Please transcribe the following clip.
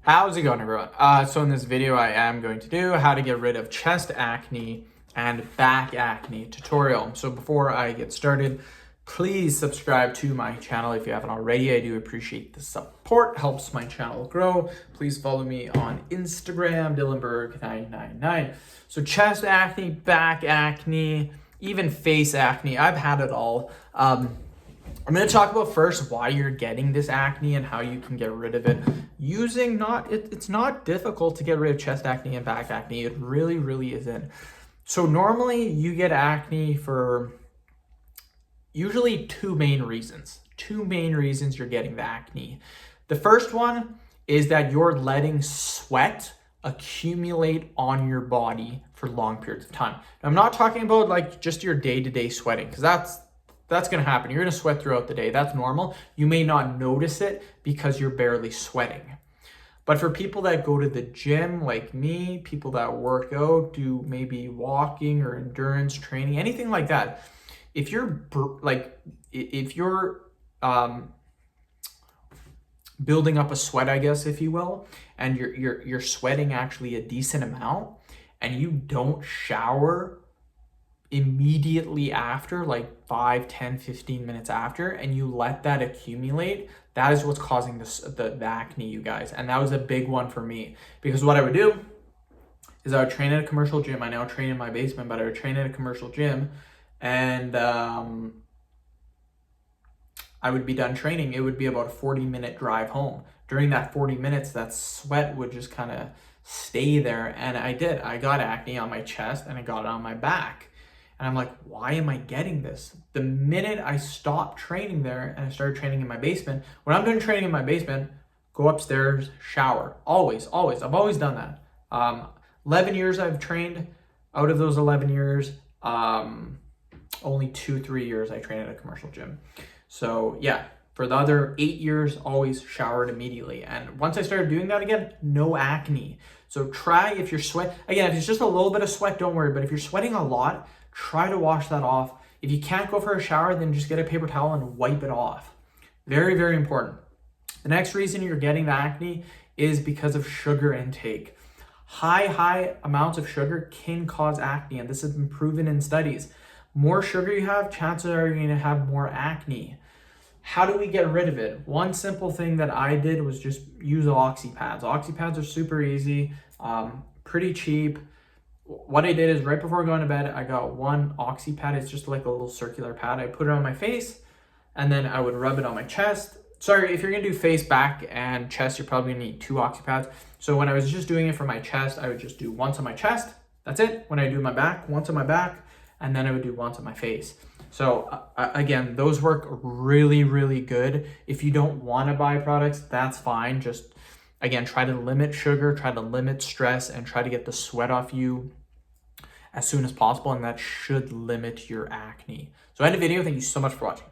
How's it going, everyone? So in this video, I am going to do how to get rid of chest acne and back acne tutorial. So before I get started, please subscribe to my channel if you haven't already. I do appreciate the support, helps my channel grow. Please follow me on Instagram, Dillenberg999. So chest acne, back acne, even face acne, I've had it all. I'm going to talk about first why you're getting this acne and how you can get rid of it using it's not difficult to get rid of chest acne and back acne. It really isn't. So normally you get acne for usually two main reasons you're getting the acne. The first one is that you're letting sweat accumulate on your body for long periods of time. Now, I'm not talking about like just your day-to-day sweating, because that's going to happen. You're going to sweat throughout the day. That's normal. You may not notice it because you're barely sweating. But for people that go to the gym like me, people that work out, do maybe walking or endurance training, anything like that, if you're building up a sweat, I guess, if you will, and you're sweating actually a decent amount and you don't shower immediately after, like 5, 10, 15 minutes after, and you let that accumulate, that is what's causing the acne, you guys. And that was a big one for me, because what I would do is I would train at a commercial gym. I now train in my basement, but I would train at a commercial gym, and I would be done training. It would be about a 40-minute drive home. During that 40 minutes, that sweat would just kind of stay there, and I got acne on my chest and I got it on my back. And I'm like, why am I getting this? The minute I stopped training there and I started training in my basement, when I'm done training in my basement, go upstairs, shower. Always. I've always done that. 11 years I've trained. Out of those 11 years, only 2-3 years I trained at a commercial gym. So yeah, for the other 8 years, always showered immediately. And once I started doing that again, no acne. So try, if you're again, if it's just a little bit of sweat, don't worry. But if you're sweating a lot, try to wash that off. If you can't go for a shower, then just get a paper towel and wipe it off. Very important. The next reason you're getting the acne is because of sugar intake. High amounts of sugar can cause acne, and this has been proven in studies. More sugar you have, chances are you're going to have more acne. How do we get rid of it? One simple thing that I did was just use oxy pads. Oxy pads are super easy, pretty cheap. What I did is right before going to bed, I got one oxy pad. It's just like a little circular pad. I put it on my face, and then I would rub it on my chest. Sorry, if you're gonna do face, back, and chest, you're probably gonna need 2 oxy pads. So when I was just doing it for my chest, I would just do once on my chest. That's it. When I do my back, once on my back, and then I would do once on my face. So again, those work really good. If you don't want to buy products, that's fine. Just again, try to limit sugar, try to limit stress, and try to get the sweat off you as soon as possible, and that should limit your acne. So I end the video. Thank you so much for watching.